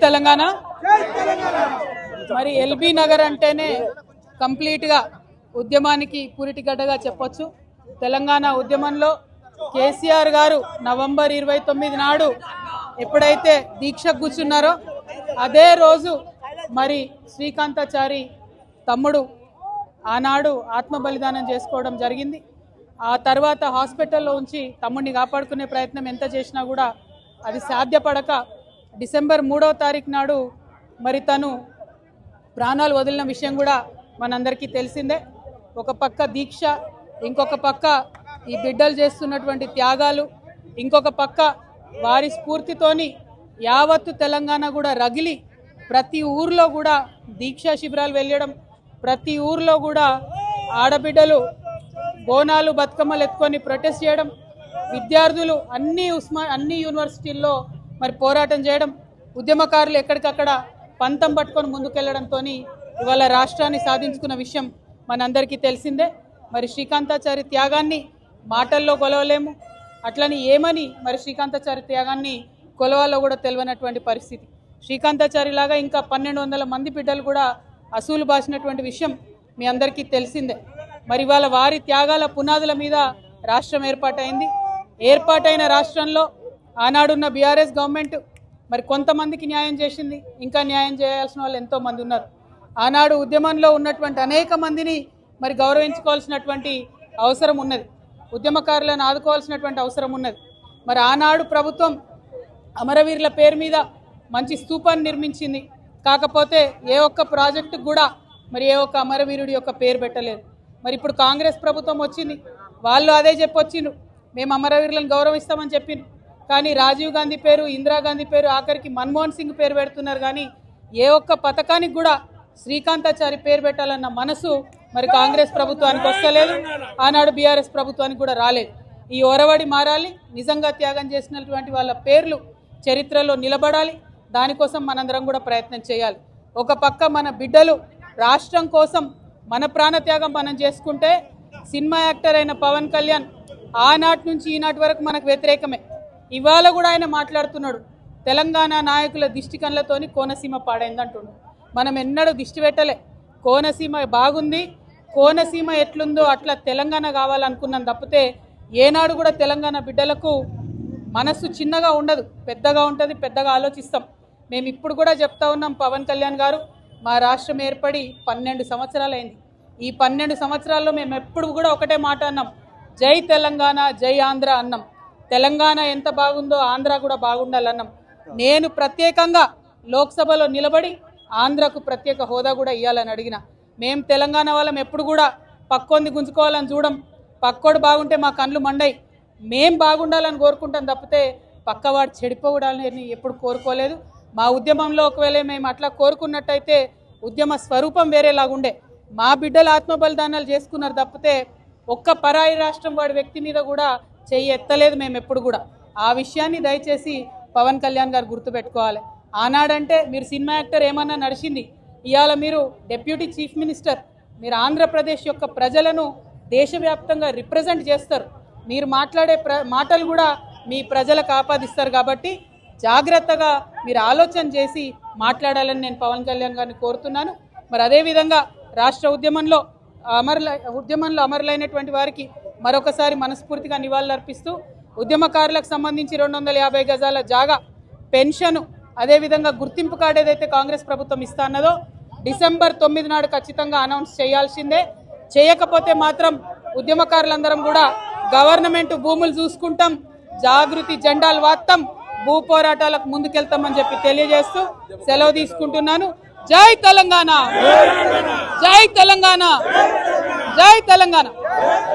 తెలంగాణ. మరి ఎల్బీ నగర్ అంటేనే కంప్లీట్గా ఉద్యమానికి పూరిటిగడ్డగా చెప్పొచ్చు. తెలంగాణ ఉద్యమంలో కేసీఆర్ గారు నవంబర్ 29 నాడు ఎప్పుడైతే దీక్షకు కూర్చున్నారో అదే రోజు మరి శ్రీకాంతాచారి తమ్ముడు ఆనాడు ఆత్మ బలిదానం చేసుకోవడం జరిగింది. ఆ తర్వాత హాస్పిటల్లో ఉంచి తమ్ముడిని కాపాడుకునే ప్రయత్నం ఎంత చేసినా కూడా అది సాధ్యపడక డిసెంబర్ 3వ తారీఖు నాడు మరి తను ప్రాణాలు వదిలిన విషయం కూడా మనందరికీ తెలిసిందే. ఒక పక్క దీక్ష, ఇంకొక పక్క ఈ బిడ్డలు చేస్తున్నటువంటి త్యాగాలు, ఇంకొక పక్క వారి స్ఫూర్తితోని యావత్తు తెలంగాణ కూడా రగిలి ప్రతి ఊర్లో కూడా దీక్షా శిబిరాలు వెళ్ళడం, ప్రతి ఊర్లో కూడా ఆడబిడ్డలు బోనాలు బతుకమ్మలు ఎత్తుకొని ప్రొటెస్ట్ చేయడం, విద్యార్థులు అన్ని యూనివర్సిటీల్లో మరి పోరాటం చేయడం, ఉద్యమకారులు ఎక్కడికక్కడ పంతం పట్టుకొని ముందుకెళ్లడంతో ఇవాళ రాష్ట్రాన్ని సాధించుకున్న విషయం మనందరికీ తెలిసిందే. మరి శ్రీకాంతాచారి త్యాగాన్ని మాటల్లో కొలవలేము, అట్లని ఏమని మరి శ్రీకాంతాచారి త్యాగాన్ని కొలవాలో కూడా తెలియనటువంటి పరిస్థితి. శ్రీకాంతాచారి లాగా ఇంకా 1200 మంది బిడ్డలు కూడా అసూలు బాసినటువంటి విషయం మీ అందరికీ తెలిసిందే. మరి ఇవాళ వారి త్యాగాల పునాదుల మీద రాష్ట్రం ఏర్పాటైంది. ఏర్పాటైన రాష్ట్రంలో ఆనాడున్న బీఆర్ఎస్ గవర్నమెంట్ మరి కొంతమందికి న్యాయం చేసింది, ఇంకా న్యాయం చేయాల్సిన వాళ్ళు ఎంతోమంది ఉన్నారు. ఆనాడు ఉద్యమంలో ఉన్నటువంటి అనేక మందిని మరి గౌరవించుకోవాల్సినటువంటి అవసరం ఉన్నది, ఉద్యమకారులను ఆదుకోవాల్సినటువంటి అవసరం ఉన్నది. మరి ఆనాడు ప్రభుత్వం అమరవీరుల పేరు మీద మంచి స్తూపాన్ని నిర్మించింది, కాకపోతే ఏ ఒక్క ప్రాజెక్టుకు కూడా మరి ఏ ఒక్క అమరవీరుడి యొక్క పేరు పెట్టలేదు. మరి ఇప్పుడు కాంగ్రెస్ ప్రభుత్వం వచ్చింది, వాళ్ళు అదే చెప్పొచ్చిండ్రు, మేము అమరవీరులను గౌరవిస్తామని చెప్పిండ్రు. కానీ రాజీవ్ గాంధీ పేరు, ఇందిరాగాంధీ పేరు, ఆఖరికి మన్మోహన్ సింగ్ పేరు పెడుతున్నారు. కానీ ఏ ఒక్క పథకానికి కూడా శ్రీకాంతాచారి పేరు పెట్టాలన్న మనసు మరి కాంగ్రెస్ ప్రభుత్వానికి వస్తలేదు, ఆనాడు బీఆర్ఎస్ ప్రభుత్వానికి కూడా రాలేదు. ఈ ఒరవడి మారాలి, నిజంగా త్యాగం చేసినటువంటి వాళ్ళ పేర్లు చరిత్రలో నిలబడాలి. దానికోసం మనందరం కూడా ప్రయత్నం చేయాలి. ఒక పక్క మన బిడ్డలు రాష్ట్రం కోసం మన ప్రాణత్యాగం మనం చేసుకుంటే, సినిమా యాక్టర్ అయిన పవన్ కళ్యాణ్ ఆనాటి నుంచి ఈనాటి వరకు మనకు వ్యతిరేకమే. ఇవాళ కూడా ఆయన మాట్లాడుతున్నాడు, తెలంగాణ నాయకుల దిష్టి కళ్ళతోని కోనసీమ పాడైందంటున్నాడు. మనం ఎన్నడూ దిష్టి పెట్టలే, కోనసీమ బాగుంది, కోనసీమ ఎట్లుందో అట్లా తెలంగాణ కావాలనుకున్నాం తప్పితే ఏనాడు కూడా తెలంగాణ బిడ్డలకు మనస్సు చిన్నగా ఉండదు, పెద్దగా ఉంటుంది, పెద్దగా ఆలోచిస్తాం. మేము ఇప్పుడు కూడా చెప్తా ఉన్నాం, పవన్ కళ్యాణ్ గారు మా రాష్ట్రం ఏర్పడి 12 సంవత్సరాలైంది. ఈ 12 సంవత్సరాల్లో మేము ఎప్పుడు కూడా ఒకటే మాట అన్నాం, జై తెలంగాణ జై ఆంధ్ర అన్నాం. తెలంగాణ ఎంత బాగుందో ఆంధ్ర కూడా బాగుండాలన్నాం. నేను ప్రత్యేకంగా లోక్సభలో నిలబడి ఆంధ్రకు ప్రత్యేక హోదా కూడా ఇవ్వాలని అడిగిన. మేము తెలంగాణ వాళ్ళం ఎప్పుడు కూడా పక్కోంది గుంజుకోవాలని చూడం, పక్కోడు బాగుంటే మా కళ్ళు మండయి, మేం బాగుండాలని కోరుకుంటాం తప్పితే పక్కవాడు చెడిపోవడాలని ఎప్పుడు కోరుకోలేదు. మా ఉద్యమంలో ఒకవేళ మేము అట్లా కోరుకున్నట్టయితే ఉద్యమ స్వరూపం వేరేలాగుండే. మా బిడ్డలు ఆత్మ బలిదానాలు చేసుకున్నారు తప్పితే ఒక్క పరాయి రాష్ట్రం వాడి వ్యక్తి మీద కూడా చెయ్యి ఎత్తలేదు మేము ఎప్పుడు కూడా. ఆ విషయాన్ని దయచేసి పవన్ కళ్యాణ్ గారు గుర్తుపెట్టుకోవాలి. ఆనాడంటే మీరు సినిమా యాక్టర్ ఏమన్నా నడిచింది, ఇవాళ మీరు డిప్యూటీ చీఫ్ మినిస్టర్, మీరు ఆంధ్రప్రదేశ్ యొక్క ప్రజలను దేశవ్యాప్తంగా రిప్రజెంట్ చేస్తారు. మీరు మాట్లాడే మాటలు కూడా మీ ప్రజలకు ఆపాదిస్తారు. కాబట్టి జాగ్రత్తగా మీరు ఆలోచన చేసి మాట్లాడాలని నేను పవన్ కళ్యాణ్ గారిని కోరుతున్నాను. మరి అదేవిధంగా రాష్ట్ర ఉద్యమంలో అమరులైనటువంటి వారికి మరొకసారి మనస్ఫూర్తిగా నివాళులర్పిస్తూ ఉద్యమకారులకు సంబంధించి 250 గజాల జాగా, పెన్షను, అదేవిధంగా గుర్తింపు కార్డు ఏదైతే కాంగ్రెస్ ప్రభుత్వం ఇస్తా అన్నదో డిసెంబర్ 9 నాడు ఖచ్చితంగా అనౌన్స్ చేయాల్సిందే. చేయకపోతే మాత్రం ఉద్యమకారులందరం కూడా గవర్నమెంట్ భూములు చూసుకుంటాం, జాగృతి జెండాలు వాత్తాం, భూ పోరాటాలకు ముందుకెళ్తామని చెప్పి తెలియజేస్తూ సెలవు తీసుకుంటున్నాను. జై తెలంగాణ, జై తెలంగాణ, జై తెలంగాణ.